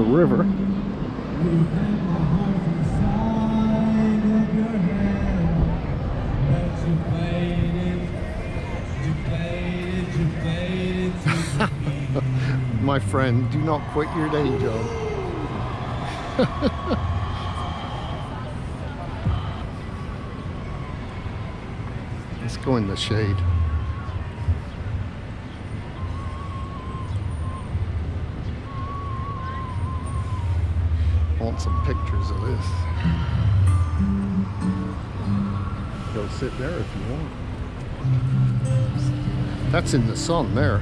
river. My friend, do not quit your day job. Let's go in the shade. I want some pictures of this. Go sit there if you want. That's in the sun there.